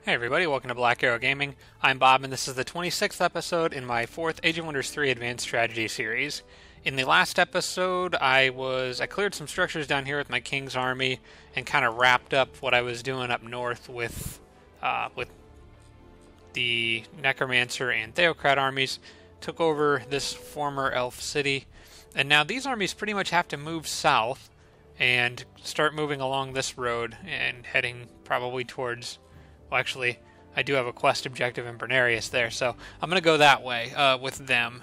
Hey everybody, welcome to Black Arrow Gaming. I'm Bob and this is the 26th episode in my 4th Age of Wonders 3 Advanced Strategy series. In the last episode, I cleared some structures down here with my King's Army and kind of wrapped up what I was doing up north with the Necromancer and Theocrat armies, took over this former elf city, and now these armies pretty much have to move south and start moving along this road and heading probably towards... Well, actually, I do have a quest objective in Bernarius there, so I'm going to go that way with them.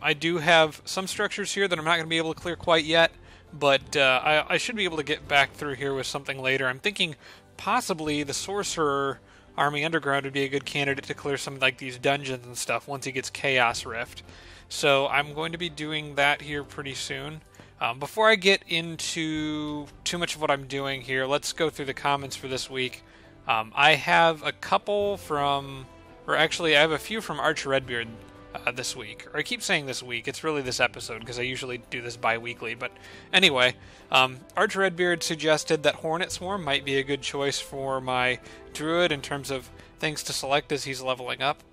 I do have some structures here that I'm not going to be able to clear quite yet, but I should be able to get back through here with something later. I'm thinking possibly the Sorcerer Army Underground would be a good candidate to clear some like these dungeons and stuff once he gets Chaos Rift. So I'm going to be doing that here pretty soon. Before I get into too much of what I'm doing here, let's go through the comments for this week. I have a couple from, or actually I have a few from Arch Redbeard this week. Or I keep saying this week, it's really this episode because I usually do this bi-weekly. But anyway, Arch Redbeard suggested that Hornet Swarm might be a good choice for my Druid in terms of things to select as he's leveling up.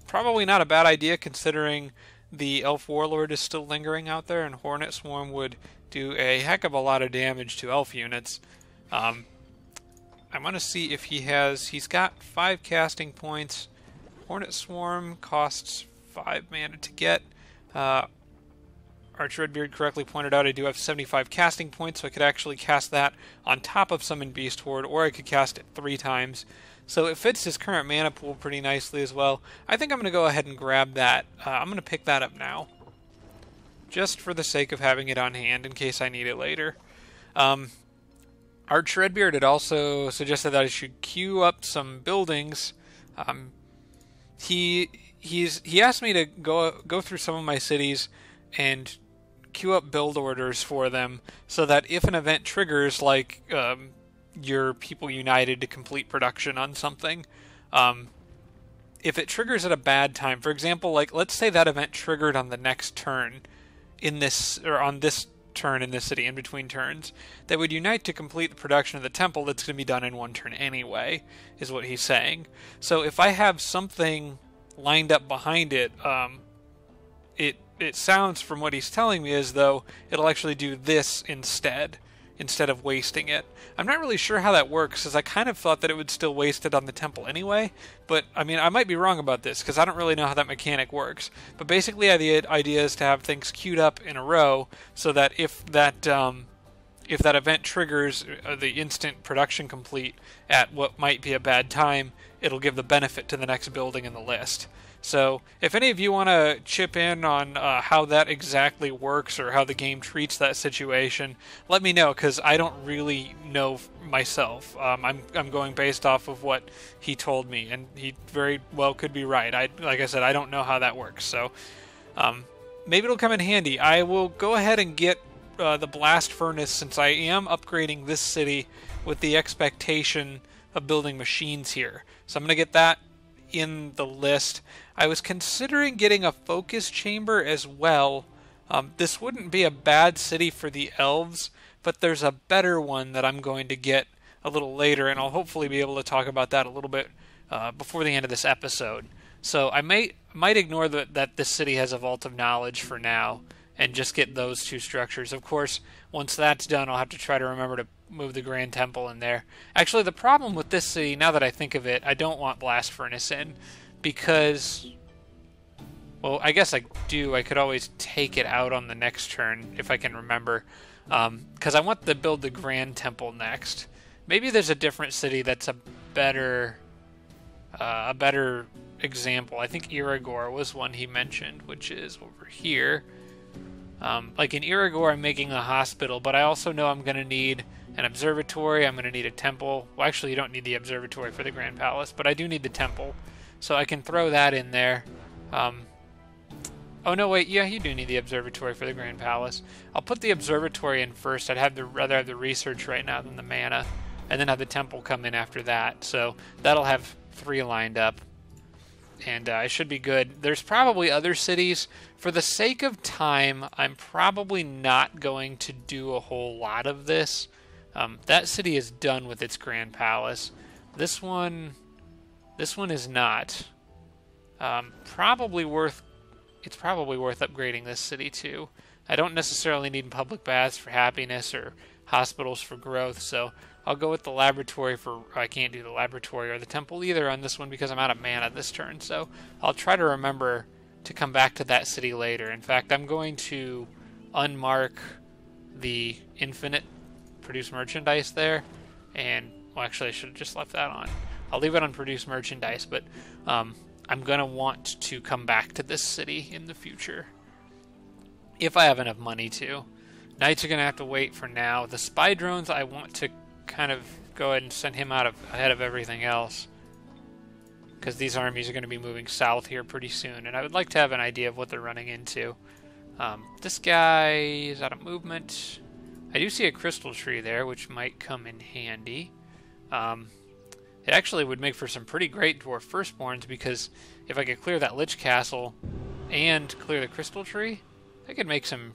Probably not a bad idea considering the Elf Warlord is still lingering out there and Hornet Swarm would do a heck of a lot of damage to Elf units. I want to see if he's got 5 casting points. Hornet Swarm costs 5 mana to get. Arch Redbeard correctly pointed out I do have 75 casting points, so I could actually cast that on top of Summon Beast Horde, or I could cast it 3 times. So it fits his current mana pool pretty nicely as well. I think I'm going to go ahead and grab that. I'm going to pick that up now, just for the sake of having it on hand in case I need it later. Arch Redbeard had also suggested that I should queue up some buildings. He asked me to go through some of my cities and queue up build orders for them, so that if an event triggers, like your people united to complete production on something, if it triggers at a bad time, for example, like let's say that event triggered on the next turn in this, or on this turn in this city in between turns, that would unite to complete the production of the temple that's going to be done in one turn anyway, is what he's saying. So if I have something lined up behind it, it sounds from what he's telling me as though it'll actually do this instead of wasting it. I'm not really sure how that works, as I kind of thought that it would still waste it on the temple anyway, but I mean, I might be wrong about this, because I don't really know how that mechanic works. But basically the idea is to have things queued up in a row, so that if that event triggers the instant production complete at what might be a bad time, it'll give the benefit to the next building in the list. So if any of you want to chip in on how that exactly works or how the game treats that situation, let me know, because I don't really know myself. I'm going based off of what he told me, and he very well could be right. Like I said, I don't know how that works, so maybe it'll come in handy. I will go ahead and get the Blast Furnace, since I am upgrading this city with the expectation of building machines here. So I'm going to get that in the list. I was considering getting a focus chamber as well. This wouldn't be a bad city for the elves, but there's a better one that I'm going to get a little later, and I'll hopefully be able to talk about that a little bit before the end of this episode. So I might ignore that this city has a Vault of Knowledge for now and just get those 2 structures. Of course, once that's done, I'll have to try to remember to move the Grand Temple in there. Actually, the problem with this city, now that I think of it, I don't want Blast Furnace in, because, well, I guess I do. I could always take it out on the next turn, if I can remember, because I want to build the Grand Temple next. Maybe there's a different city that's a better example. I think Irigor was one he mentioned, which is over here. Like in Irigor, I'm making a hospital, but I also know I'm going to need an observatory, I'm going to need a temple. Well, actually, you don't need the observatory for the Grand Palace, but I do need the temple. So I can throw that in there. Oh, no, wait, yeah, you do need the observatory for the Grand Palace. I'll put the observatory in first. Rather have the research right now than the mana, and then have the temple come in after that. So that'll have 3 lined up, and I should be good. There's probably other cities. For the sake of time, I'm probably not going to do a whole lot of this. That city is done with its Grand Palace. This one, This one is not. Probably worth. It's probably worth upgrading this city too. I don't necessarily need public baths for happiness or hospitals for growth, so I'll go with the laboratory for... I can't do the laboratory or the temple either on this one because I'm out of mana this turn, so I'll try to remember to come back to that city later. In fact, I'm going to unmark the infinite produce merchandise there, and... well, actually, I should have just left that on. I'll leave it on produce merchandise, but I'm going to want to come back to this city in the future. If I have enough money to. Knights are going to have to wait for now. The spy drones, I want to kind of go ahead and send him out ahead of everything else. Because these armies are going to be moving south here pretty soon. And I would like to have an idea of what they're running into. This guy is out of movement. I do see a crystal tree there, which might come in handy. It actually would make for some pretty great dwarf firstborns, because if I could clear that Lich Castle and clear the crystal tree, I could make some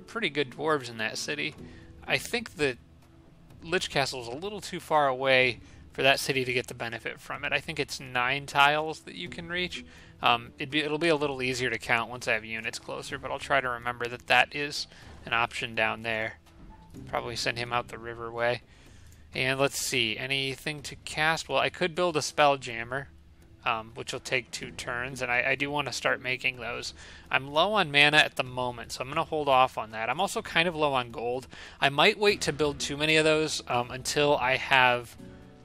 pretty good dwarves in that city. I think the Lich Castle is a little too far away for that city to get the benefit from it. I think it's 9 tiles that you can reach. It'll be a little easier to count once I have units closer, but I'll try to remember that that is an option down there. Probably send him out the river way. And let's see, anything to cast? Well, I could build a Spelljammer, which will take 2 turns, and I do want to start making those. I'm low on mana at the moment, so I'm going to hold off on that. I'm also kind of low on gold. I might wait to build too many of those until I have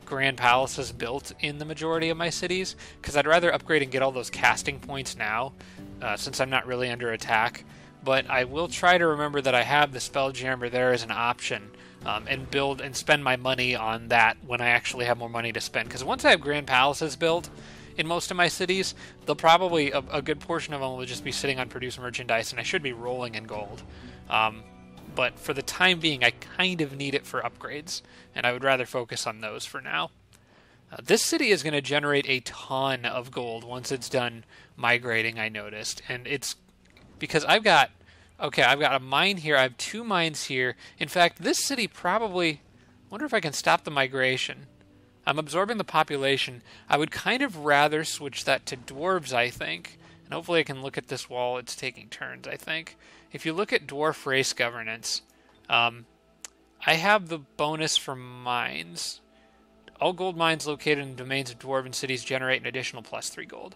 Grand Palaces built in the majority of my cities, because I'd rather upgrade and get all those casting points now, since I'm not really under attack. But I will try to remember that I have the Spelljammer there as an option, and build and spend my money on that when I actually have more money to spend. Because once I have Grand Palaces built in most of my cities, they'll probably, a good portion of them will just be sitting on produce merchandise, and I should be rolling in gold. But for the time being, I kind of need it for upgrades, and I would rather focus on those for now. This city is going to generate a ton of gold once it's done migrating, I noticed. And it's because I've got a mine here. I have 2 mines here. In fact, this city probably... wonder if I can stop the migration. I'm absorbing the population. I would kind of rather switch that to dwarves, I think. And hopefully I can look at this while it's taking turns, I think. If you look at dwarf race governance, I have the bonus for mines. All gold mines located in domains of dwarven cities generate an additional +3 gold.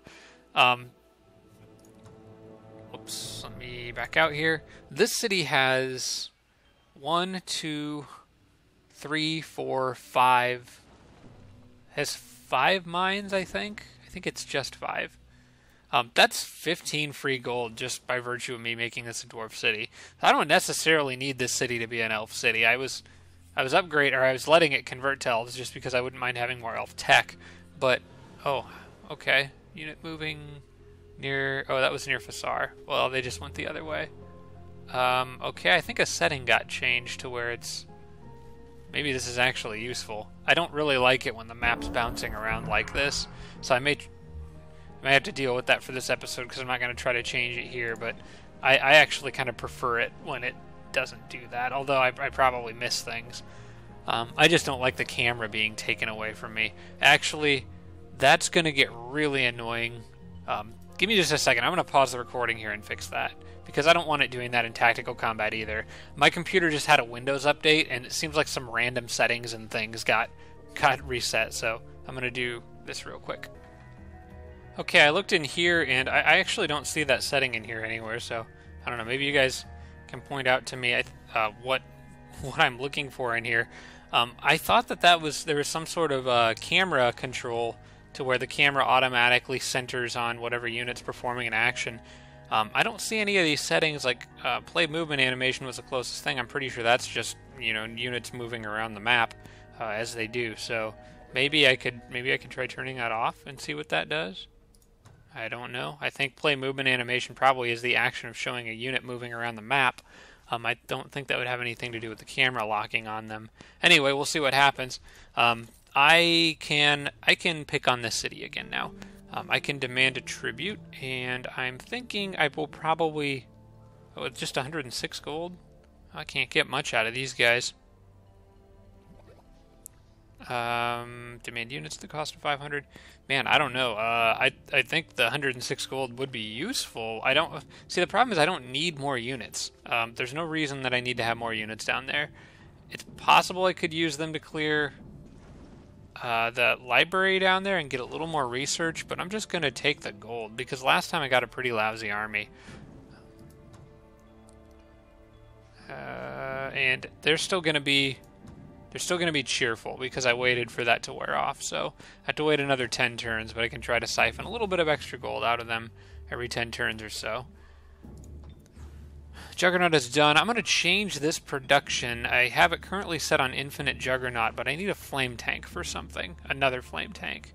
Oops, let me back out here. This city has 1, 2, 3, 4, 5. Has 5 mines, I think. I think it's just 5. That's 15 free gold just by virtue of me making this a dwarf city. I don't necessarily need this city to be an elf city. I was letting it convert to elves just because I wouldn't mind having more elf tech. But oh, okay. Unit moving near... oh, that was near Fasar. Well, they just went the other way. Okay, I think a setting got changed to where it's... maybe this is actually useful. I don't really like it when the map's bouncing around like this, so I may have to deal with that for this episode because I'm not going to try to change it here, but I actually kind of prefer it when it doesn't do that, although I probably miss things. I just don't like the camera being taken away from me. Actually, that's going to get really annoying. Give me just a second. I'm going to pause the recording here and fix that, because I don't want it doing that in tactical combat either. My computer just had a Windows update, and it seems like some random settings and things got reset, so I'm going to do this real quick. Okay, I looked in here, and I actually don't see that setting in here anywhere, so I don't know. Maybe you guys can point out to me what I'm looking for in here. I thought that there was some sort of camera control to where the camera automatically centers on whatever unit's performing an action. I don't see any of these settings. Like play movement animation was the closest thing. I'm pretty sure that's just units moving around the map as they do. So maybe I could try turning that off and see what that does. I don't know. I think play movement animation probably is the action of showing a unit moving around the map. I don't think that would have anything to do with the camera locking on them. Anyway, we'll see what happens. I can pick on this city again now. I can demand a tribute, and I'm thinking I will probably... oh, it's just 106 gold? I can't get much out of these guys. Demand units at the cost of 500. Man, I don't know. I think the 106 gold would be useful. I don't see the problem is I don't need more units. There's no reason that I need to have more units down there. It's possible I could use them to clear the library down there and get a little more research, but I'm just gonna take the gold because last time I got a pretty lousy army. And they're still gonna be cheerful because I waited for that to wear off. So I have to wait another 10 turns, but I can try to siphon a little bit of extra gold out of them every 10 turns or so. Juggernaut is done. I'm going to change this production. I have it currently set on infinite Juggernaut, but I need a flame tank for something. Another flame tank.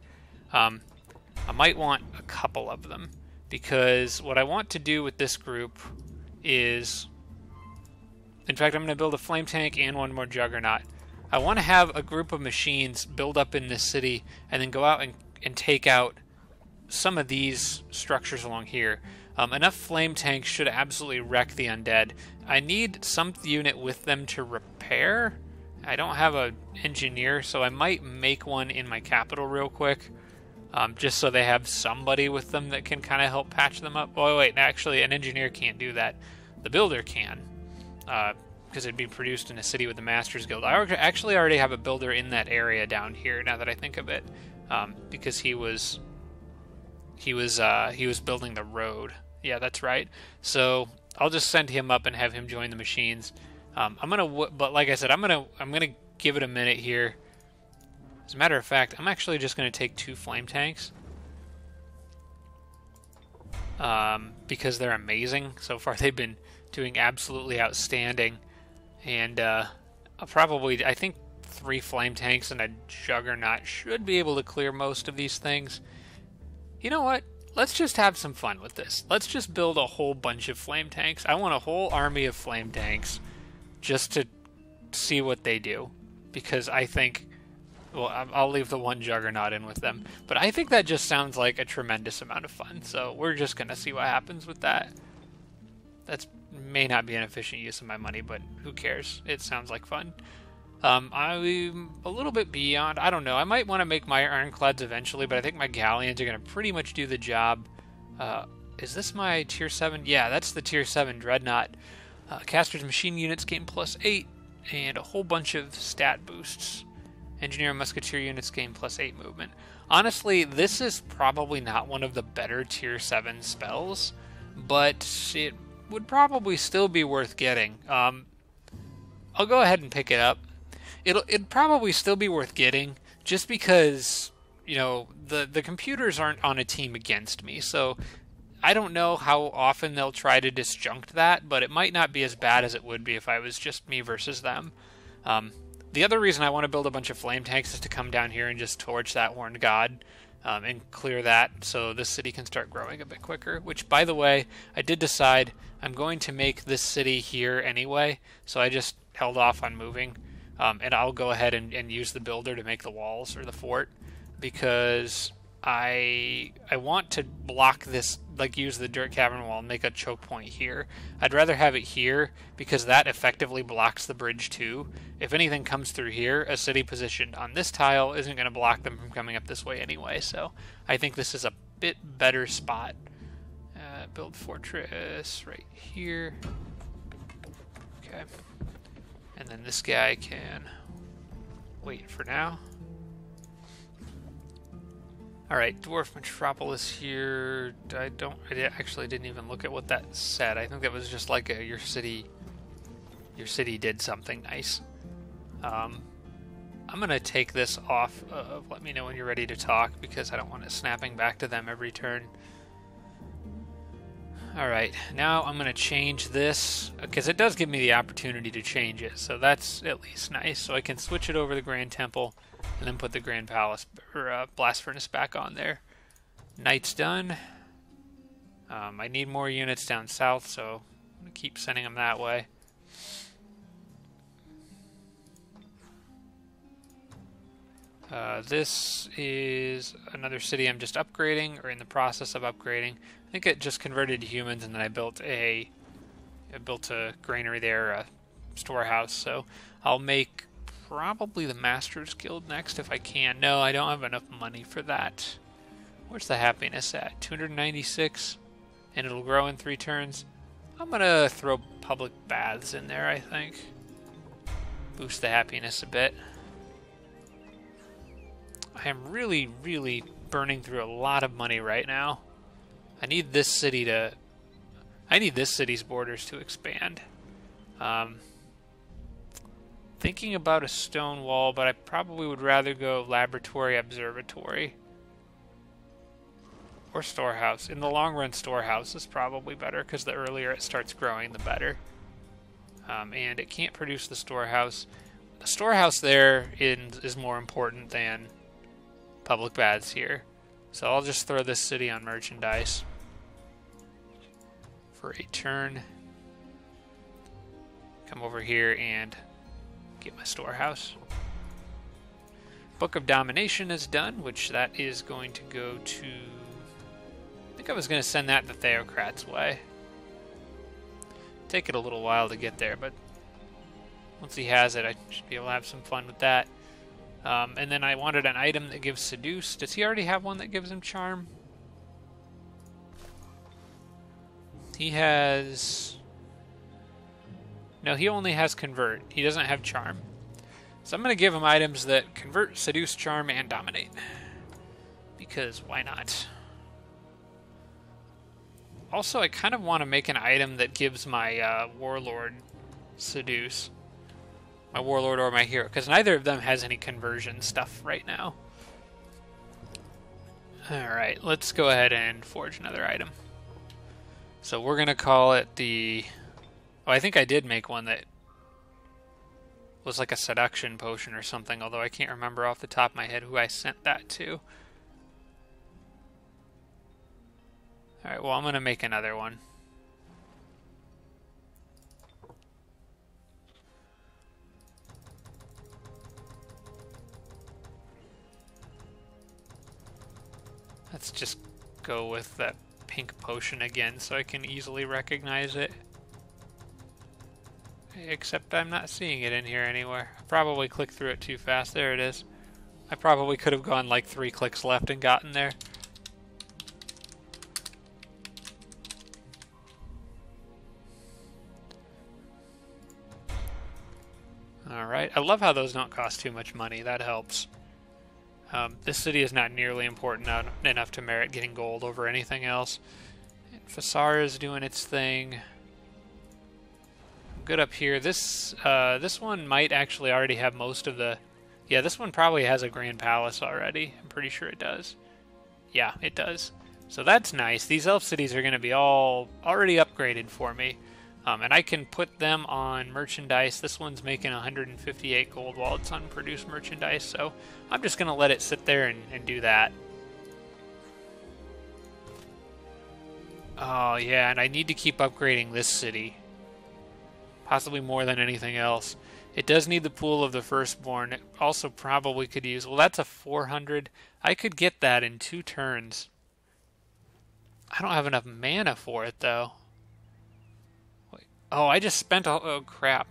I might want a couple of them because what I want to do with this group is... In fact, I'm going to build a flame tank and one more Juggernaut. I want to have a group of machines build up in this city and then go out and take out some of these structures along here. Enough flame tanks should absolutely wreck the undead. I need some unit with them to repair. I don't have an engineer, so I might make one in my capital real quick. Just so they have somebody with them that can kind of help patch them up. Oh, wait, actually, an engineer can't do that. The builder can. Because it'd be produced in a city with the Masters Guild. I actually already have a builder in that area down here, now that I think of it. Because he was building the road. Yeah, that's right. So I'll just send him up and have him join the machines. But like I said, I'm gonna give it a minute here. As a matter of fact, I'm actually just gonna take 2 flame tanks. Because they're amazing. So far they've been doing absolutely outstanding. And I think 3 flame tanks and a Juggernaut should be able to clear most of these things. You know what? Let's just have some fun with this. Let's just build a whole bunch of flame tanks. I want a whole army of flame tanks just to see what they do. Because I think... Well, I'll leave the 1 Juggernaut in with them. But I think that just sounds like a tremendous amount of fun. So we're just going to see what happens with that. That may not be an efficient use of my money, but who cares? It sounds like fun. I'm a little bit beyond. I don't know. I might want to make my ironclads eventually, but I think my galleons are going to pretty much do the job. Is this my tier 7? Yeah, that's the tier 7 Dreadnought. Caster's machine units gain +8, and a whole bunch of stat boosts. Engineer and Musketeer units gain +8 movement. Honestly, this is probably not one of the better tier 7 spells, but it would probably still be worth getting. I'll go ahead and pick it up. It'd probably still be worth getting, just because, you know, the computers aren't on a team against me, so I don't know how often they'll try to disjunct that, but it might not be as bad as it would be if I was just me versus them. The other reason I want to build a bunch of flame tanks is to come down here and just torch that Horned God and clear that so this city can start growing a bit quicker, which, by the way, I did decide I'm going to make this city here anyway, so I just held off on moving. And I'll go ahead and use the builder to make the walls or the fort because I want to block this, like use the dirt cavern wall and make a choke point here. I'd rather have it here because that effectively blocks the bridge too. If anything comes through here, a city positioned on this tile isn't going to block them from coming up this way anyway, so I think this is a bit better spot. Build fortress right here. Okay. And then this guy can wait for now. Alright, Dwarf Metropolis here. I actually didn't even look at what that said. I think that was just like your city did something nice. I'm gonna take this off of let me know when you're ready to talk because I don't want it snapping back to them every turn. Alright, now I'm going to change this, because it does give me the opportunity to change it, so that's at least nice. So I can switch it over to the Grand Temple, and then put the Grand Palace, or Blast Furnace back on there. Knight's done. I need more units down south, so I'm going to keep sending them that way. This is another city I'm just upgrading, or in the process of upgrading. I think it just converted to humans, and then I built a granary there, a storehouse. So I'll make probably the Masters Guild next if I can. No, I don't have enough money for that. Where's the happiness at? 296, and it'll grow in 3 turns. I'm gonna throw public baths in there, I think. Boost the happiness a bit. I am really, really burning through a lot of money right now. I need this city's borders to expand. Thinking about a stone wall, but I probably would rather go laboratory, observatory, or storehouse. In the long run, storehouse is probably better because the earlier it starts growing, the better. And it can't produce the storehouse. The storehouse there is more important than public baths here. So I'll just throw this city on merchandise for a turn. Come over here and get my storehouse. Book of Domination is done, which that is going to go to... I think I was going to send that the Theocrat's way. Take it a little while to get there, but once he has it, I should be able to have some fun with that. And then I wanted an item that gives Seduce. Does he already have one that gives him Charm? He has... No, he only has Convert. He doesn't have Charm. So I'm going to give him items that Convert, Seduce, Charm, and Dominate. Because why not? Also, I kind of want to make an item that gives my Warlord Seduce. My Warlord or my Hero. Because neither of them has any conversion stuff right now. Alright, let's go ahead and forge another item. So we're going to call it the... Oh, I think I did make one that was like a seduction potion or something, although I can't remember off the top of my head who I sent that to. Alright, well, I'm going to make another one. Let's just go with that pink potion again so I can easily recognize it. Except I'm not seeing it in here anywhere. I probably clicked through it too fast. There it is. I probably could have gone like 3 clicks left and gotten there. Alright, I love how those don't cost too much money. That helps. This city is not nearly important enough to merit getting gold over anything else. And Fasara is doing its thing. Good up here. This one might actually already have most of the... Yeah, this one probably has a Grand Palace already. I'm pretty sure it does. Yeah, it does. So that's nice. These elf cities are going to be all already upgraded for me. And I can put them on merchandise. This one's making 158 gold while it's on produced merchandise, so I'm just going to let it sit there and do that. Oh, yeah, and I need to keep upgrading this city. Possibly more than anything else. It does need the Pool of the Firstborn. It also probably could use... Well, that's a 400. I could get that in 2 turns. I don't have enough mana for it, though. Wait. Oh, I just spent... Oh, crap.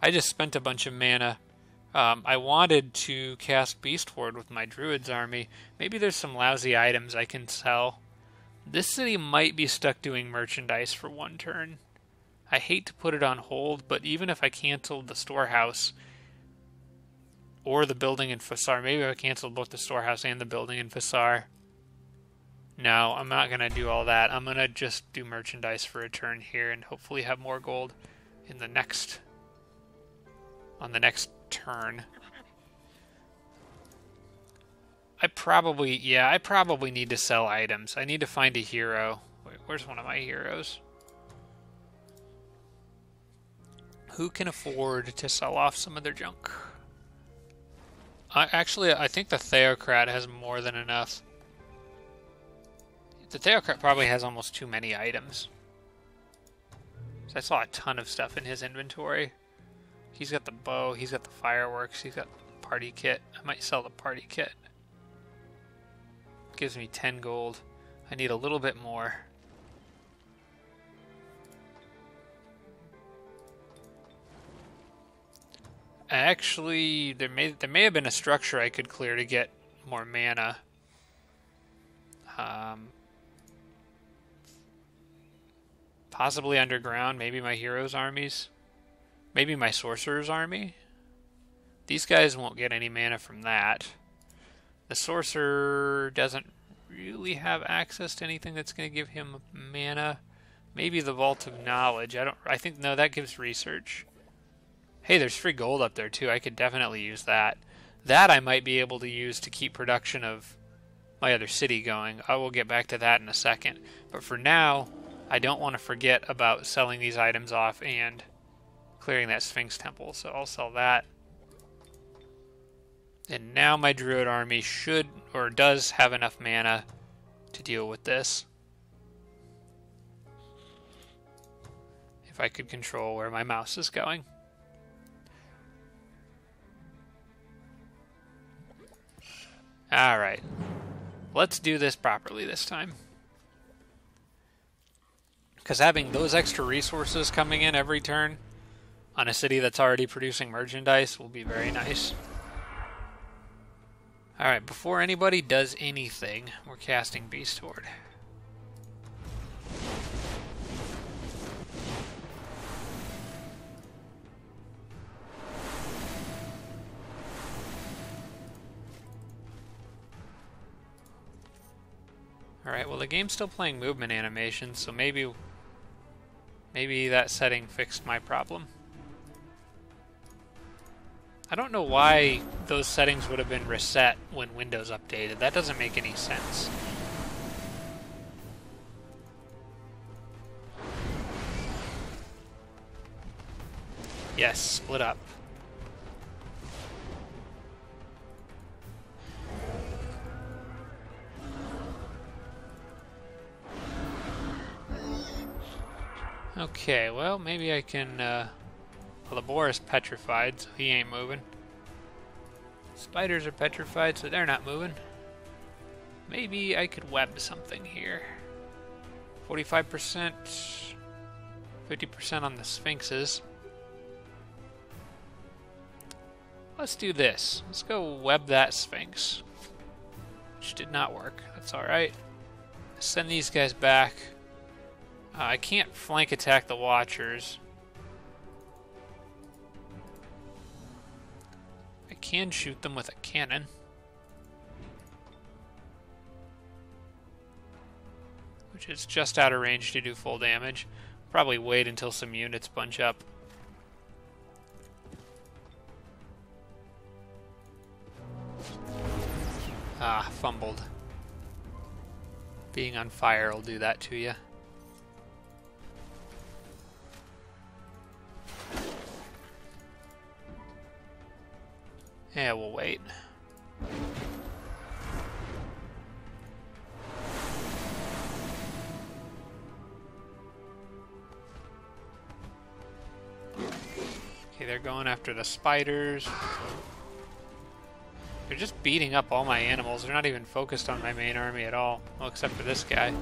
I just spent a bunch of mana. I wanted to cast Beastward with my Druid's army. Maybe there's some lousy items I can sell. This city might be stuck doing merchandise for 1 turn. I hate to put it on hold, but even if I canceled the storehouse or the building in Fasar, maybe if I canceled both the storehouse and the building in Fasar. No, I'm not going to do all that. I'm going to just do merchandise for a turn here and hopefully have more gold in the next... on the next turn. I probably need to sell items. I need to find a hero. Wait, where's one of my heroes? Who can afford to sell off some of their junk? Actually, I think the Theocrat has more than enough. The Theocrat probably has almost too many items. So I saw a ton of stuff in his inventory. He's got the bow, he's got the fireworks, he's got the party kit. I might sell the party kit. Gives me 10 gold. I need a little bit more. Actually, there may have been a structure I could clear to get more mana. Possibly underground, maybe my heroes' armies. Maybe my sorcerer's army. These guys won't get any mana from that. The sorcerer doesn't really have access to anything that's going to give him mana. Maybe the Vault of Knowledge. I think, no, that gives research. Hey, there's free gold up there too. I could definitely use that. That I might be able to use to keep production of my other city going. I will get back to that in a second. But for now, I don't want to forget about selling these items off and clearing that Sphinx Temple. So I'll sell that. And now my Druid army should, or does, have enough mana to deal with this. If I could control where my mouse is going. Alright. Let's do this properly this time. Because having those extra resources coming in every turn on a city that's already producing merchandise will be very nice. Alright, before anybody does anything, we're casting Beast Horde. Alright, well the game's still playing movement animations, so maybe that setting fixed my problem. I don't know why those settings would have been reset when Windows updated. That doesn't make any sense. Yes, split up. Okay, well, maybe I can, well, the boar is petrified, so he ain't moving. Spiders are petrified, so they're not moving. Maybe I could web something here. 45%, 50% on the sphinxes. Let's do this. Let's go web that sphinx. Which did not work. That's alright. Send these guys back. I can't flank attack the Watchers. I can shoot them with a cannon. Which is just out of range to do full damage. Probably wait until some units bunch up. Ah, fumbled. Being on fire will do that to you. Yeah, we'll wait. Okay, they're going after the spiders. They're just beating up all my animals. They're not even focused on my main army at all. Well, except for this guy.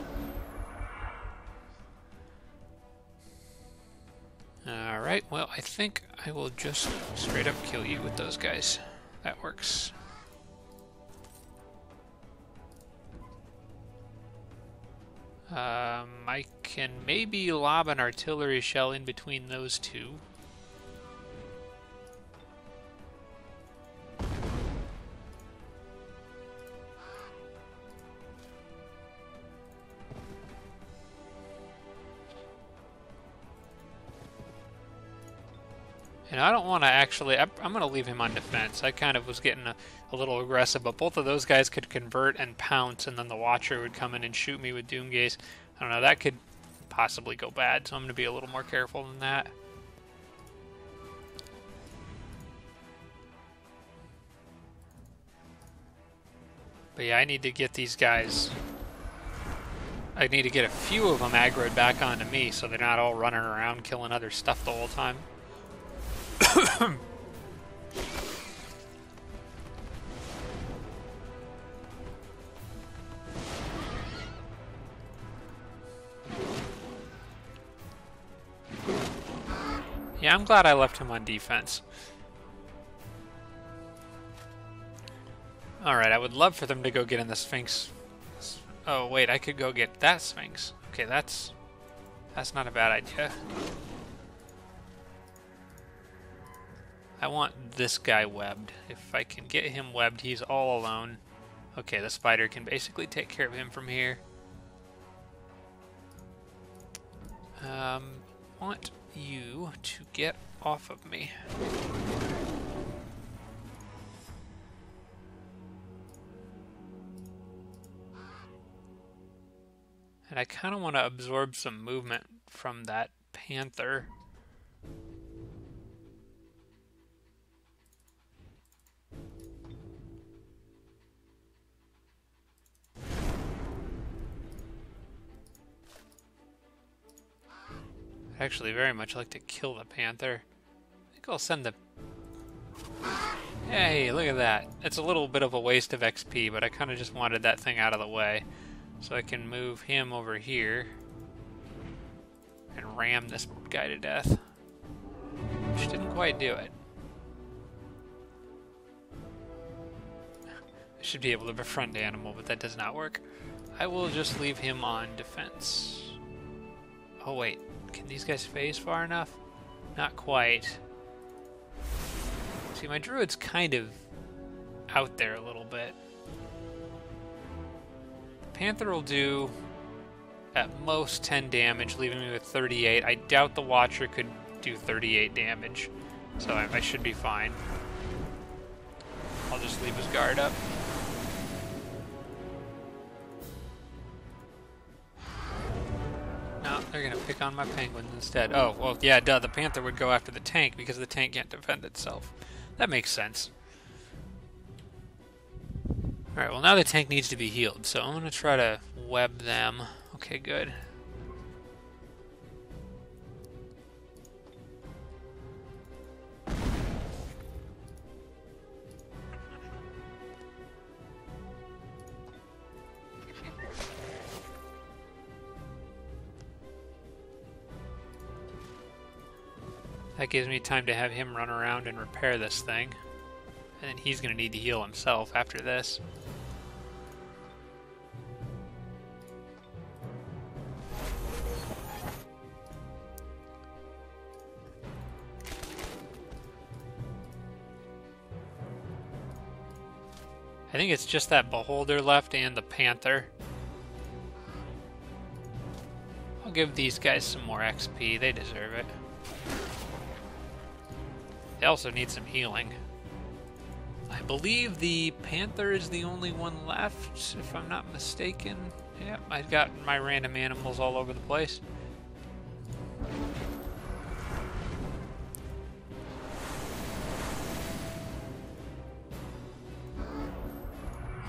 Alright, well, I think I will just straight up kill you with those guys. That works. I can maybe lob an artillery shell in between those two. And I don't want to actually... I'm going to leave him on defense. I kind of was getting a little aggressive, but both of those guys could convert and pounce, and then the Watcher would come in and shoot me with Doomgaze. I don't know, that could possibly go bad, so I'm going to be a little more careful than that. But yeah, I need to get these guys... I need to get a few of them aggroed back onto me, so they're not all running around killing other stuff the whole time. Yeah, I'm glad I left him on defense. Alright, I would love for them to go get in the Sphinx. Oh, wait, I could go get that Sphinx. Okay, that's not a bad idea. I want this guy webbed. If I can get him webbed, he's all alone. Okay, the spider can basically take care of him from here. Want you to get off of me. And I kind of want to absorb some movement from that panther. I'd actually very much like to kill the panther. I think I'll send the... Hey, look at that. It's a little bit of a waste of XP, but I kind of just wanted that thing out of the way. So I can move him over here and ram this guy to death. Which didn't quite do it. I should be able to befriend animal, but that does not work. I will just leave him on defense. Oh wait, can these guys phase far enough? Not quite. See, my druid's kind of out there a little bit. Panther will do at most 10 damage, leaving me with 38. I doubt the Watcher could do 38 damage, so I should be fine. I'll just leave his guard up. No, they're gonna pick on my penguins instead. Oh, well, yeah, duh, the Panther would go after the tank because the tank can't defend itself. That makes sense. Alright, well now the tank needs to be healed, so I'm going to try to web them. Okay, good. That gives me time to have him run around and repair this thing. And then he's going to need to heal himself after this. I think it's just that Beholder left and the Panther. I'll give these guys some more XP. They deserve it. They also need some healing. I believe the Panther is the only one left, if I'm not mistaken. Yeah, I've got my random animals all over the place.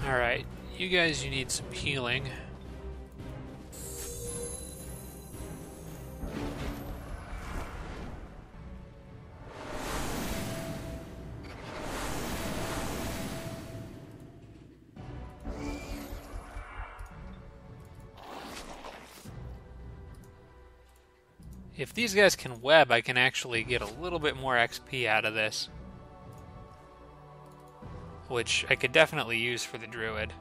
Alright, you guys, you need some healing. If these guys can web, I can actually get a little bit more XP out of this. Which I could definitely use for the druid.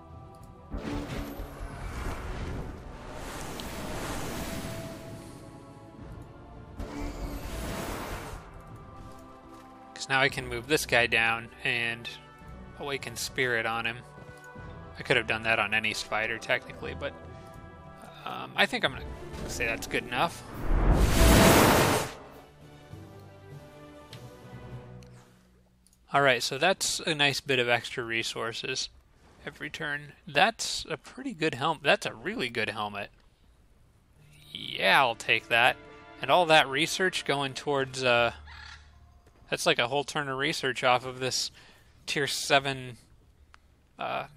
Because now I can move this guy down and awaken spirit on him. I could have done that on any spider technically, but I think I'm going to say that's good enough. Alright, so that's a nice bit of extra resources every turn. That's a pretty good helmet. That's a really good helmet. Yeah, I'll take that. And all that research going towards, that's like a whole turn of research off of this tier 7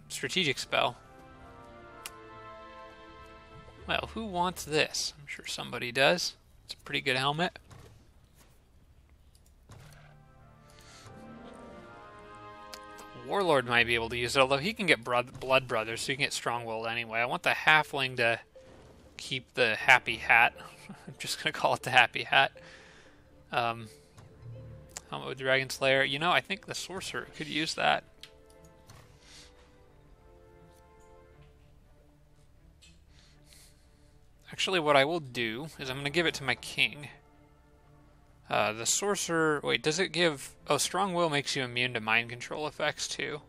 strategic spell. Well, who wants this? I'm sure somebody does. It's a pretty good helmet. Warlord might be able to use it, although he can get Blood Brothers, so he can get Strong-Willed anyway. I want the Halfling to keep the Happy Hat. I'm just going to call it the Happy Hat. Helmet with Dragon Slayer. You know, I think the Sorcerer could use that. Actually, what I will do is I'm going to give it to my king. The sorcerer... Wait, does it give... Oh, strong will makes you immune to mind control effects, too.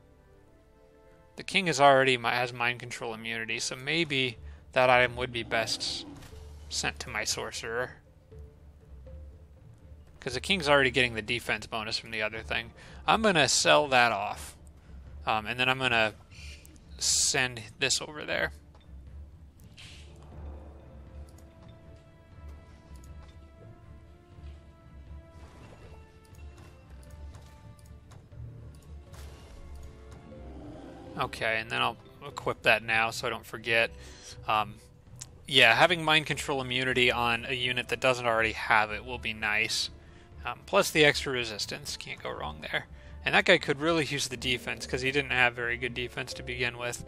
The king is already has mind control immunity, so maybe that item would be best sent to my sorcerer. Because the king's already getting the defense bonus from the other thing. I'm going to sell that off. And then I'm going to send this over there. Okay, and then I'll equip that now so I don't forget. Yeah, having mind control immunity on a unit that doesn't already have it will be nice. Plus the extra resistance, can't go wrong there. And that guy could really use the defense because he didn't have very good defense to begin with.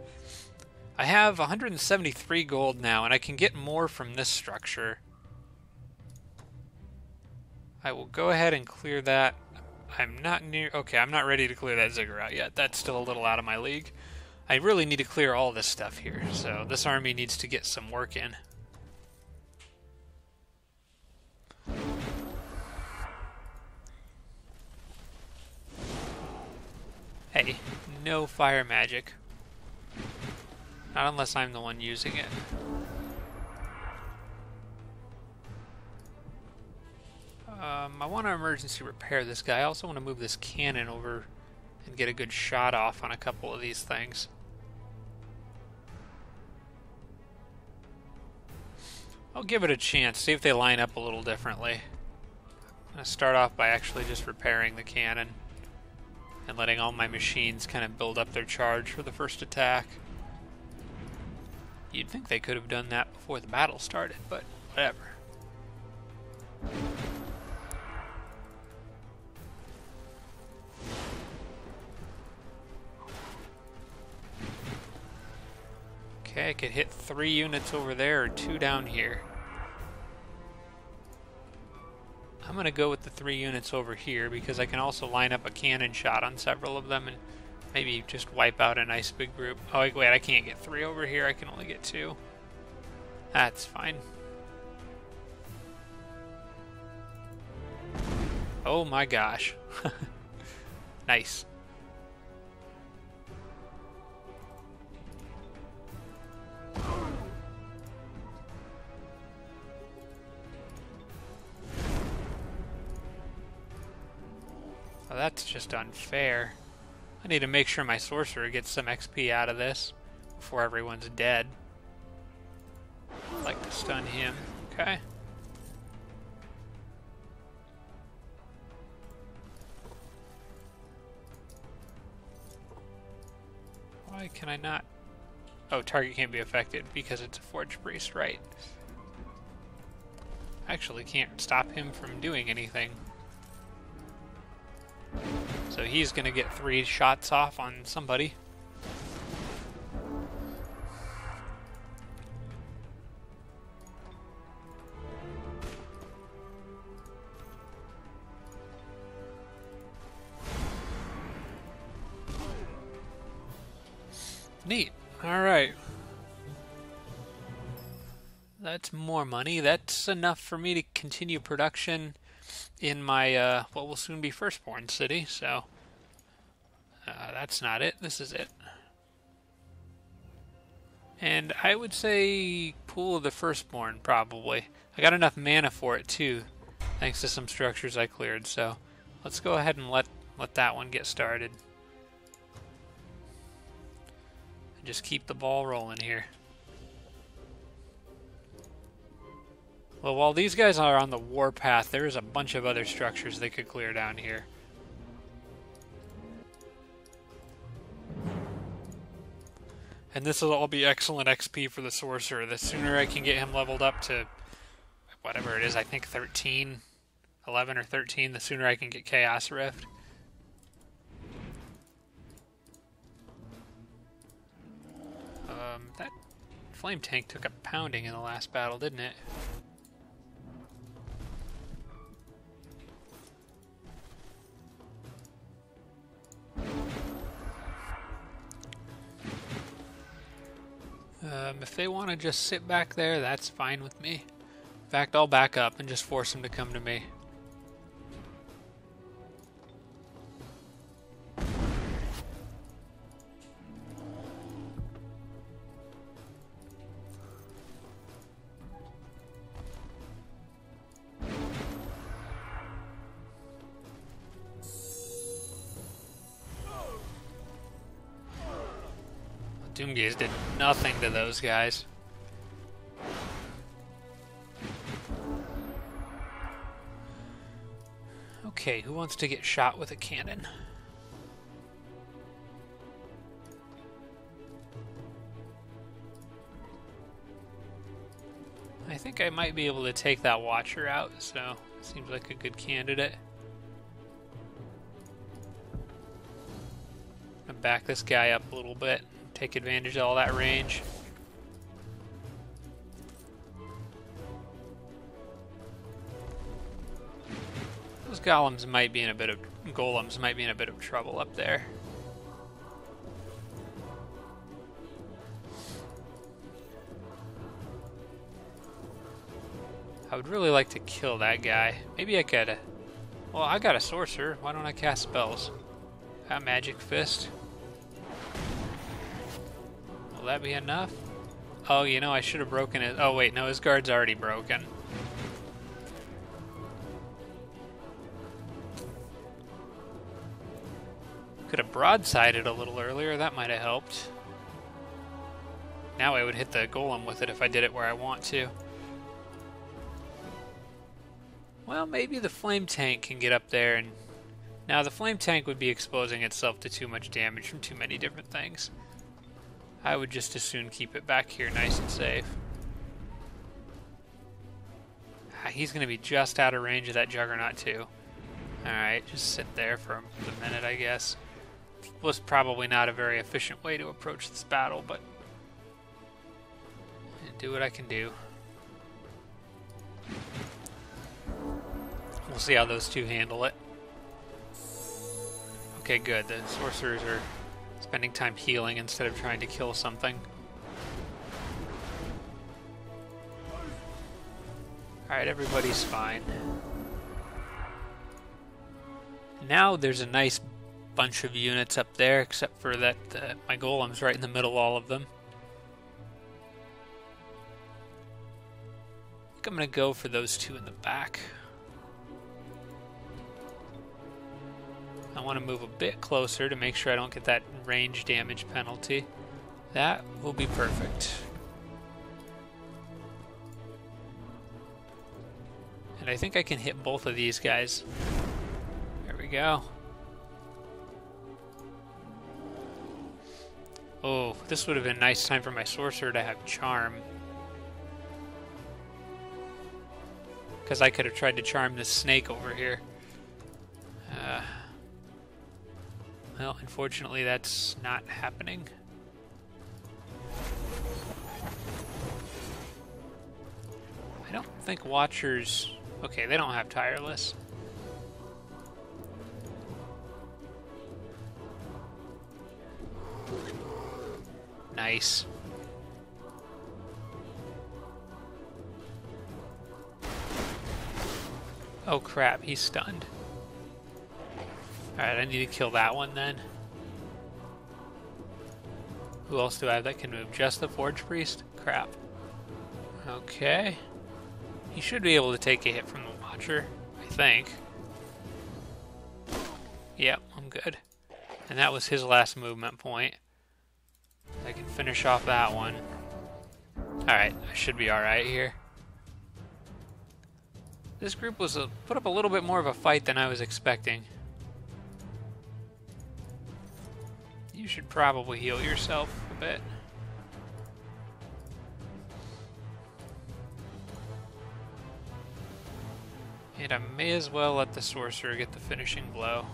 I have 173 gold now, and I can get more from this structure. I will go ahead and clear that. I'm not near... Okay, I'm not ready to clear that ziggurat yet. That's still a little out of my league. I really need to clear all this stuff here, so this army needs to get some work in. Hey, no fire magic. Not unless I'm the one using it. I want to emergency repair this guy. I also want to move this cannon over and get a good shot off on a couple of these things. I'll give it a chance, see if they line up a little differently. I'm going to start off by actually just repairing the cannon and letting all my machines kind of build up their charge for the first attack. You'd think they could have done that before the battle started, but whatever. Okay, I could hit 3 units over there or 2 down here. I'm going to go with the 3 units over here because I can also line up a cannon shot on several of them and maybe just wipe out a nice big group. Oh, wait, I can't get 3 over here. I can only get 2. That's fine. Oh my gosh. Nice. Oh, that's just unfair. I need to make sure my sorcerer gets some XP out of this before everyone's dead. I'd like to stun him. Okay. Why can I not? Oh, target can't be affected because it's a Forge Priest, right? I actually can't stop him from doing anything. So he's gonna get 3 shots off on somebody. Neat. Alright. That's more money. That's enough for me to continue production in my, what will soon be Firstborn City, so that's not it. This is it. And I would say Pool of the Firstborn, probably. I got enough mana for it, too, thanks to some structures I cleared, so let's go ahead and let that one get started. And just keep the ball rolling here. Well, while these guys are on the warpath, there's a bunch of other structures they could clear down here. And this will all be excellent XP for the sorcerer. The sooner I can get him leveled up to whatever it is, I think 13, 11 or 13, the sooner I can get Chaos Rift. That flame tank took a pounding in the last battle, didn't it? If they want to just sit back there, that's fine with me. In fact, I'll back up and just force them to come to me. Doomgaze did nothing to those guys. Okay, who wants to get shot with a cannon? I think I might be able to take that Watcher out, so seems like a good candidate. I'm gonna back this guy up a little bit. Take advantage of all that range. Those golems might be in a bit of trouble up there. I would really like to kill that guy. Maybe I could. Well, I got a sorcerer. Why don't I cast spells? Got Magic Fist. Will that be enough? Oh, you know, I should have broken it. Oh, wait, no, his guard's already broken. Could have broadsided a little earlier. That might have helped. Now I would hit the golem with it if I did it where I want to. Well, maybe the flame tank can get up there, and now the flame tank would be exposing itself to too much damage from too many different things. I would just as soon keep it back here nice and safe. He's going to be just out of range of that Juggernaut too. Alright, just sit there for a minute, I guess. Was probably not a very efficient way to approach this battle, but I'll do what I can do. We'll see how those two handle it. Okay, good. The sorcerers are spending time healing instead of trying to kill something. Alright, everybody's fine. Now there's a nice bunch of units up there, except for that my golem's right in the middle of all of them. I think I'm going to go for those two in the back. I want to move a bit closer to make sure I don't get that range damage penalty. That will be perfect. And I think I can hit both of these guys. There we go. Oh, this would have been a nice time for my sorcerer to have charm. Because I could have tried to charm this snake over here. Well, unfortunately, that's not happening. I don't think Watchers... Okay, they don't have Tireless. Nice. Oh crap, he's stunned. Alright, I need to kill that one then. Who else do I have that can move? Just the Forge Priest? Crap. Okay. He should be able to take a hit from the Watcher, I think. Yep, I'm good. And that was his last movement point. I can finish off that one. Alright, I should be alright here. This group was put up a little bit more of a fight than I was expecting. You should probably heal yourself a bit. And I may as well let the sorcerer get the finishing blow.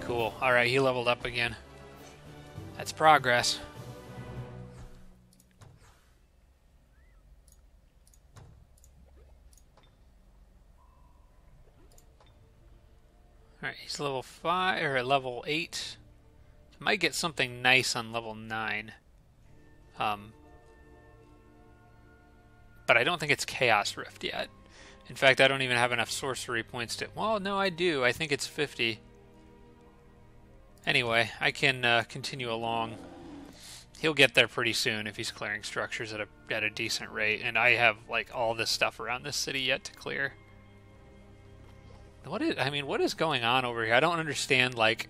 Cool. Alright, he leveled up again. That's progress. He's level 5 or level 8. Might get something nice on level 9. But I don't think it's Chaos Rift yet. In fact, I don't even have enough sorcery points to... Well, no, I do. I think it's 50. Anyway, I can continue along. He'll get there pretty soon if he's clearing structures at a decent rate. And I have, like, all this stuff around this city yet to clear. What is going on over here? I don't understand, like,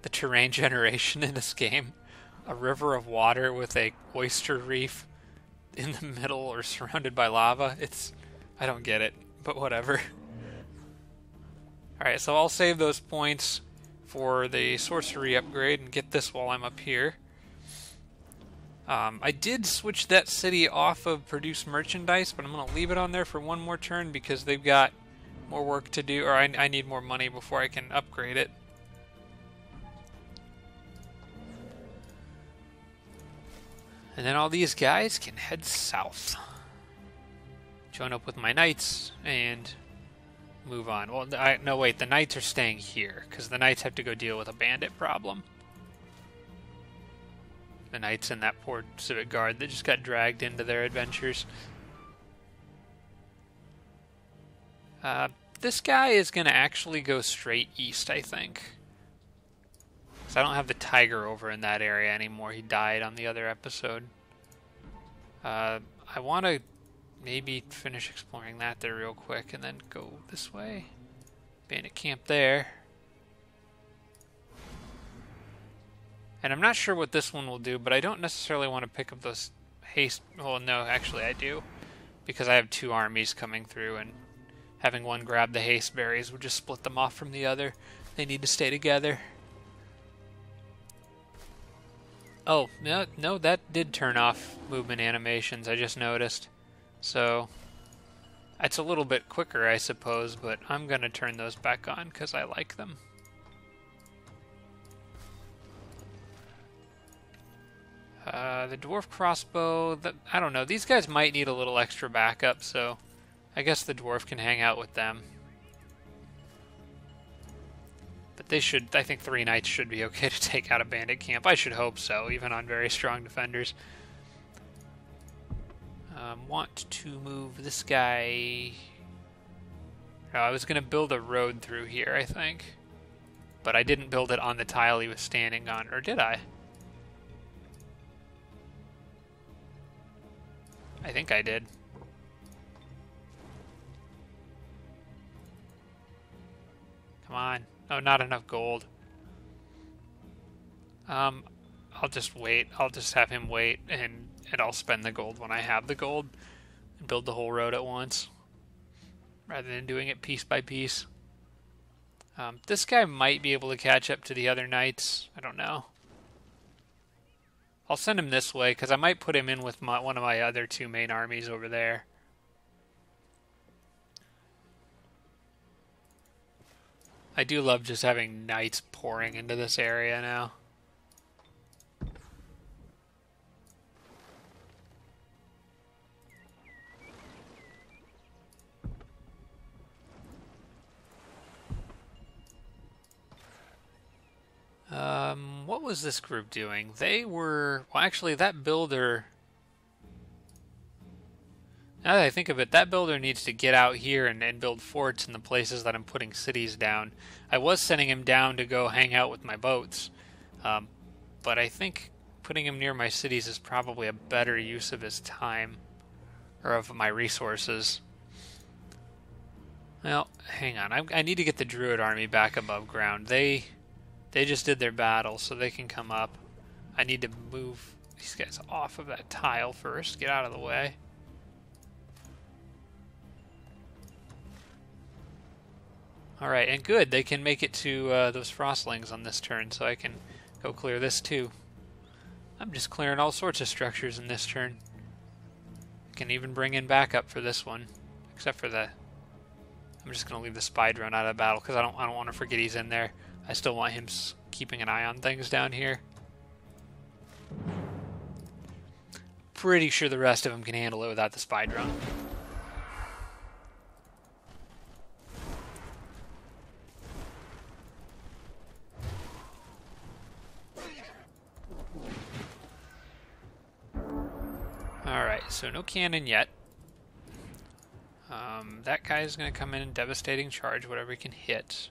the terrain generation in this game. A river of water with a oyster reef in the middle or surrounded by lava. I don't get it, but whatever. Alright, so I'll save those points for the sorcery upgrade and get this while I'm up here. I did switch that city off of produce merchandise, but I'm going to leave it on there for one more turn because they've got more work to do, or I need more money before I can upgrade it. And then all these guys can head south. Join up with my knights and move on. Well, no, wait, the knights are staying here because the knights have to go deal with a bandit problem. The knights and that poor civic guard that just got dragged into their adventures. This guy is going to actually go straight east, I think. Because I don't have the tiger over in that area anymore. He died on the other episode. I want to maybe finish exploring that there real quick and then go this way. Bandit camp there. And I'm not sure what this one will do, but I don't necessarily want to pick up those haste... Well, no, actually I do. Because I have two armies coming through, and having one grab the haste berries would just split them off from the other. They need to stay together. Oh, no, that did turn off movement animations, I just noticed. So, it's a little bit quicker, I suppose, but I'm going to turn those back on because I like them. The dwarf crossbow, I don't know, these guys might need a little extra backup, so I guess the dwarf can hang out with them. But they should, I think 3 knights should be okay to take out a bandit camp. I should hope so, even on very strong defenders. Want to move this guy... Oh, I was going to build a road through here, I think. But I didn't build it on the tile he was standing on, or did I? I think I did. Come on. Oh, not enough gold. I'll just wait. I'll just have him wait, and I'll spend the gold when I have the gold and build the whole road at once, rather than doing it piece by piece. This guy might be able to catch up to the other knights. I don't know. I'll send him this way, because I might put him in with one of my other 2 main armies over there. I do love just having knights pouring into this area now. What was this group doing? They were... Well, actually, that builder... Now that I think of it, that builder needs to get out here and build forts in the places that I'm putting cities down. I was sending him down to go hang out with my boats. But I think putting him near my cities is probably a better use of his time. Or of my resources. Well, hang on. I need to get the Druid army back above ground. They just did their battle, so they can come up. I need to move these guys off of that tile first. Get out of the way. Alright, and good. They can make it to those frostlings on this turn, so I can go clear this too. I'm just clearing all sorts of structures in this turn. I can even bring in backup for this one, except for the... I'm just going to leave the spy drone out of the battle, because I don't want to forget he's in there. I still want him keeping an eye on things down here. Pretty sure the rest of them can handle it without the spy drone. So no cannon yet. That guy's going to come in and devastating charge whatever he can hit.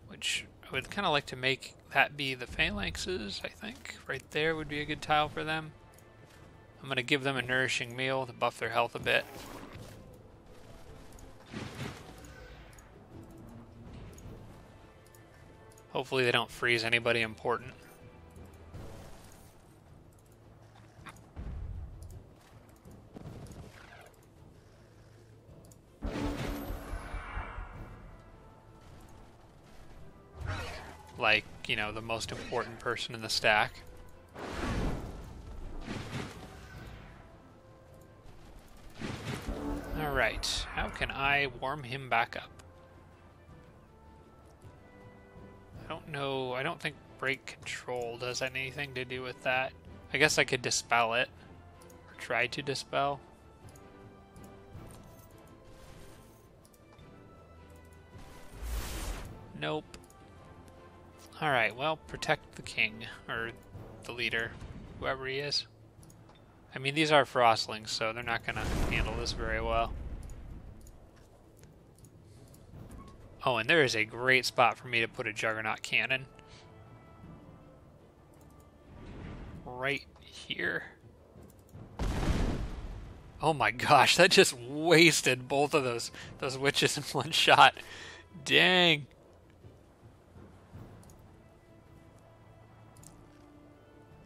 Which I would kind of like to make that be the phalanxes, I think. Right there would be a good tile for them. I'm going to give them a nourishing meal to buff their health a bit. Hopefully they don't freeze anybody important. Like, you know, the most important person in the stack. Alright, how can I warm him back up? I don't know, I don't think break control does anything to do with that. I guess I could dispel it, or try to dispel. Nope. Alright, well, protect the king, or the leader, whoever he is. I mean, these are frostlings, so they're not going to handle this very well. Oh, and there is a great spot for me to put a Juggernaut cannon. Right here. Oh my gosh, that just wasted both of those witches in one shot. Dang.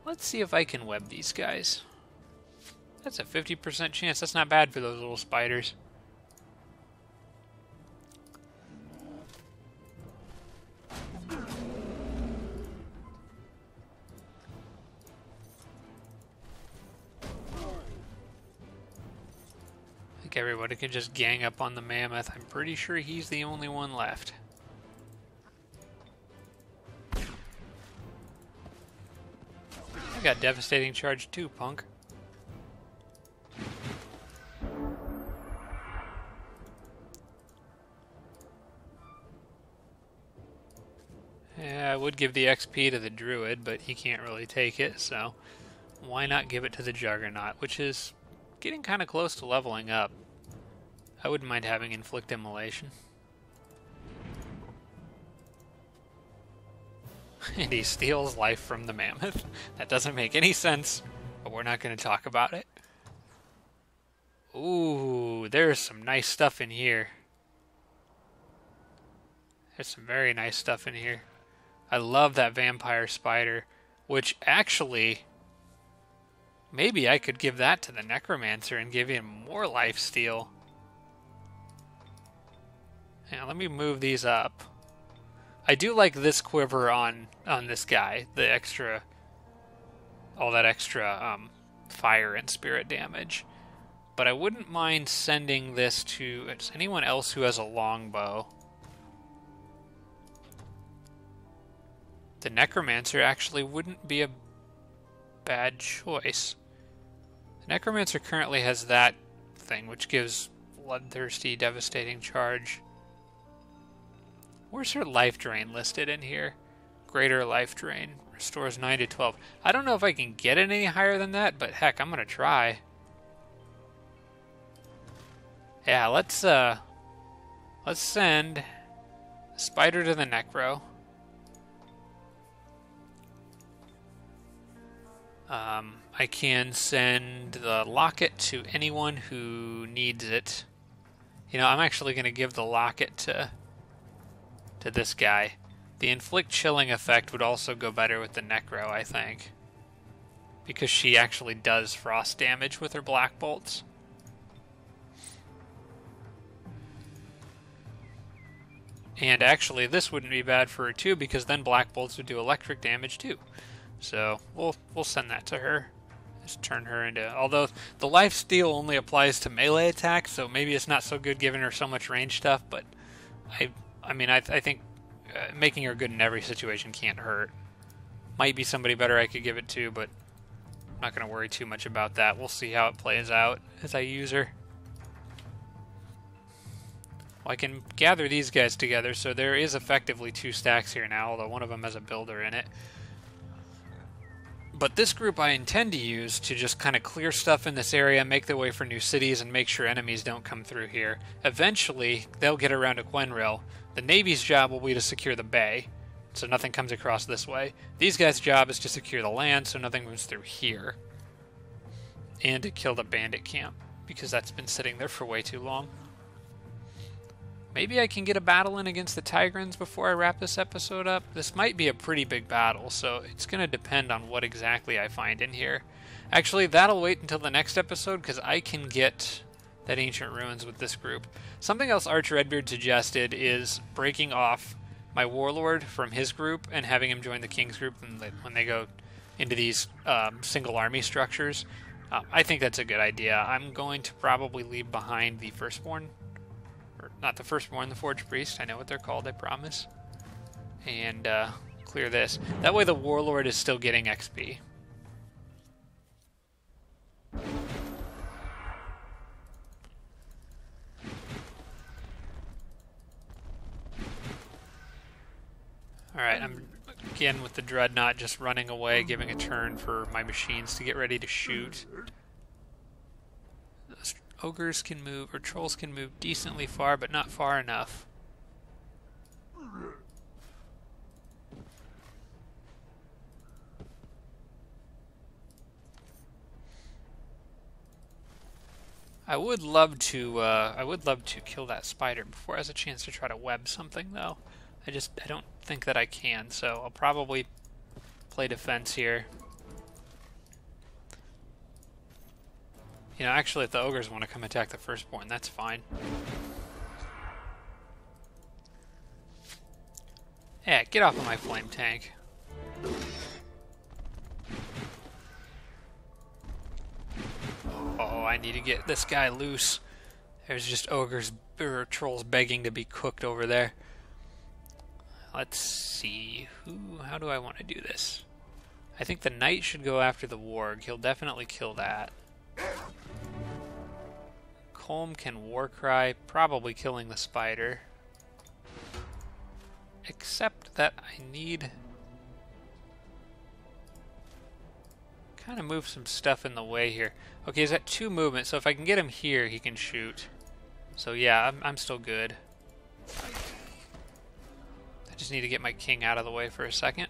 Let's see if I can web these guys. That's a 50% chance. That's not bad for those little spiders. I think everybody can just gang up on the mammoth. I'm pretty sure he's the only one left. I got devastating charge too, punk. Yeah, I would give the XP to the druid, but he can't really take it, so why not give it to the Juggernaut, which is getting kind of close to leveling up. I wouldn't mind having inflict immolation. And he steals life from the mammoth. That doesn't make any sense, but we're not going to talk about it. Ooh, there's some nice stuff in here. There's some very nice stuff in here. I love that vampire spider, which actually, maybe I could give that to the necromancer and give him more life steal. Yeah, let me move these up. I do like this quiver on this guy, the extra, all that extra fire and spirit damage. But I wouldn't mind sending this to anyone else who has a longbow. The necromancer actually wouldn't be a bad choice. The necromancer currently has that thing, which gives bloodthirsty, devastating charge. Where's her life drain listed in here? Greater life drain. Restores 9 to 12. I don't know if I can get it any higher than that, but heck, I'm gonna try. Yeah, let's send Spider to the Necro. I can send the locket to anyone who needs it. You know, I'm actually gonna give the locket to this guy. The inflict chilling effect would also go better with the Necro, I think. Because she actually does frost damage with her black bolts. And actually this wouldn't be bad for her too, because then black bolts would do electric damage too. So we'll send that to her. Just turn her into, although the life steal only applies to melee attacks, so maybe it's not so good giving her so much range stuff, but I think making her good in every situation can't hurt. Might be somebody better I could give it to, but I'm not going to worry too much about that. We'll see how it plays out as I use her. Well, I can gather these guys together, so there is effectively 2 stacks here now, although one of them has a builder in it. But this group I intend to use to just kind of clear stuff in this area, make their way for new cities, and make sure enemies don't come through here. Eventually, they'll get around to Gwynrill. The Navy's job will be to secure the bay, so nothing comes across this way. These guys' job is to secure the land, so nothing moves through here. And to kill the bandit camp, because that's been sitting there for way too long. Maybe I can get a battle in against the Tigrans before I wrap this episode up. This might be a pretty big battle, so it's going to depend on what exactly I find in here. Actually, that'll wait until the next episode, because I can get that Ancient Ruins with this group. Something else Archer Redbeard suggested is breaking off my Warlord from his group and having him join the King's group when they go into these single army structures. I think that's a good idea. I'm going to probably leave behind the Firstborn. Not the Firstborn, the Forge Priest. I know what they're called, I promise. And clear this. That way the Warlord is still getting XP. Alright, I'm again with the Dreadnought just running away, giving a turn for my machines to get ready to shoot. Ogres can move, or trolls can move decently far, but not far enough. I would love to kill that spider before it has a chance to try to web something, though. I don't think that I can, so I'll probably play defense here. You know, actually, if the ogres want to come attack the Firstborn, that's fine. Yeah, get off of my flame tank. Oh, I need to get this guy loose. There's just ogres or trolls begging to be cooked over there. Let's see. How do I want to do this? I think the knight should go after the warg. He'll definitely kill that. Colm can Warcry, probably killing the spider. Except that I need... kind of move some stuff in the way here. Okay, he's at 2 movement, so if I can get him here, he can shoot. So yeah, I'm still good. I just need to get my king out of the way for a second.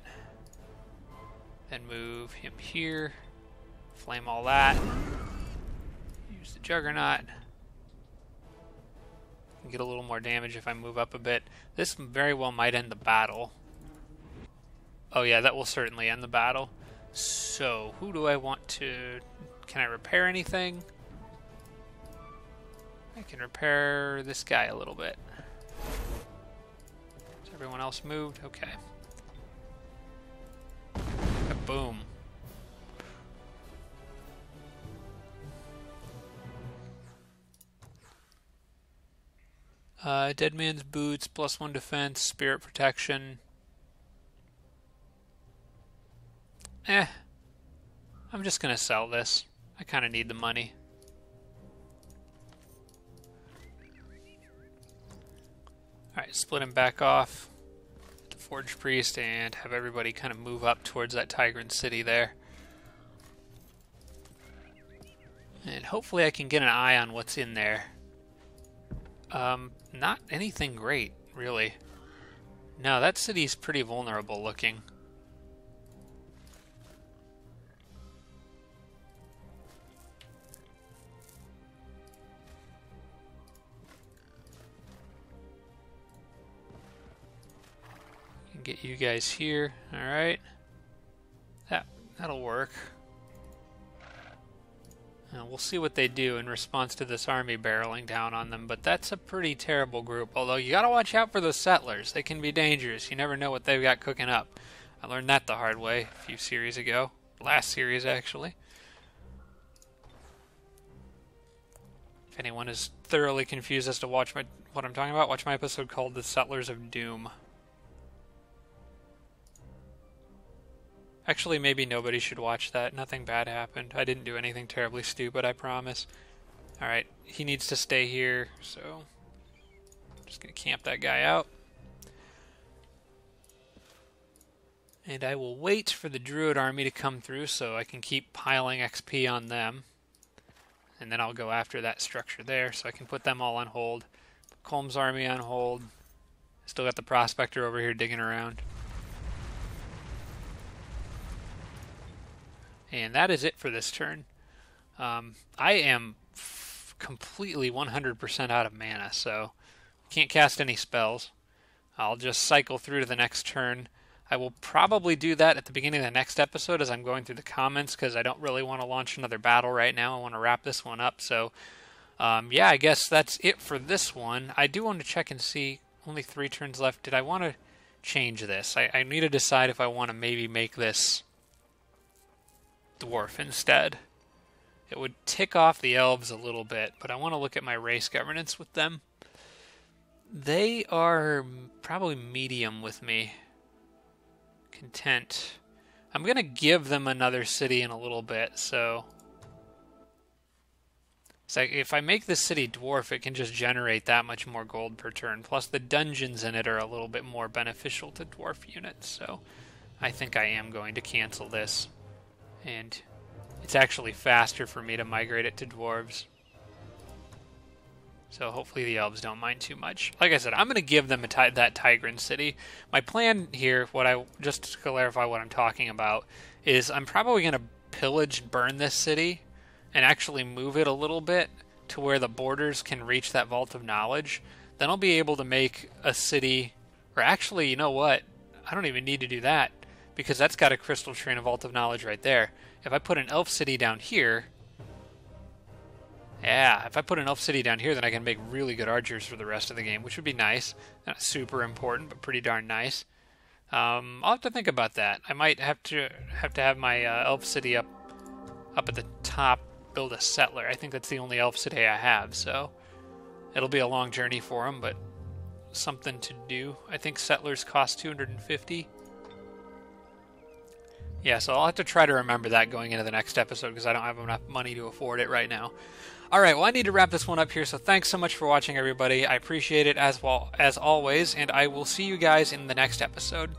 Then move him here. Flame all that. Use the Juggernaut. Get a little more damage if I move up a bit. This very well might end the battle. Oh yeah, that will certainly end the battle. So, who do I want to... Can I repair anything? I can repair this guy a little bit. Is everyone else moved? Okay. Boom. Dead Man's Boots, +1 defense, Spirit Protection. I'm just gonna sell this. I kinda need the money. Alright, split him back off to Forge Priest and have everybody kind of move up towards that Tigran city there. And hopefully I can get an eye on what's in there. Not anything great, really. No, that city's pretty vulnerable looking. Get you guys here. Alright. That'll work. We'll see what they do in response to this army barreling down on them, but that's a pretty terrible group. Although you gotta watch out for those settlers. They can be dangerous. You never know what they've got cooking up. I learned that the hard way a few series ago. Last series, actually. If anyone is thoroughly confused as to what I'm talking about, watch my episode called The Settlers of Doom. Actually, maybe nobody should watch that. Nothing bad happened. I didn't do anything terribly stupid, I promise. Alright, he needs to stay here, so... I'm just gonna camp that guy out. And I will wait for the Druid army to come through so I can keep piling XP on them. And then I'll go after that structure there, so I can put them all on hold. Put Colm's army on hold. Still got the Prospector over here digging around. And that is it for this turn. I am completely 100% out of mana, so can't cast any spells. I'll just cycle through to the next turn. I will probably do that at the beginning of the next episode as I'm going through the comments, because I don't really want to launch another battle right now. I want to wrap this one up. So, yeah, I guess that's it for this one. I do want to check and see. Only 3 turns left. Did I want to change this? I need to decide if I want to maybe make this dwarf instead. It would tick off the elves a little bit, but I want to look at my race governance with them. They are probably medium with me. Content. I'm going to give them another city in a little bit, so it's like if I make this city dwarf, it can just generate that much more gold per turn. Plus the dungeons in it are a little bit more beneficial to dwarf units, so I think I am going to cancel this. And it's actually faster for me to migrate it to dwarves. So hopefully the elves don't mind too much. Like I said, I'm going to give them that Tigran city. My plan here, just to clarify what I'm talking about, is I'm probably going to pillage and burn this city and actually move it a little bit to where the borders can reach that Vault of Knowledge. Then I'll be able to make a city, or actually, you know what? I don't even need to do that, because that's got a Crystal Tree and a Vault of Knowledge right there. If I put an elf city down here, then I can make really good archers for the rest of the game, which would be nice. Not super important, but pretty darn nice. I'll have to think about that. I might have to have my elf city up at the top, build a settler. I think that's the only elf city I have, so it'll be a long journey for them, but something to do. I think settlers cost 250. Yeah, so I'll have to try to remember that going into the next episode, because I don't have enough money to afford it right now. Alright, well, I need to wrap this one up here, so thanks so much for watching, everybody. I appreciate it as always, and I will see you guys in the next episode.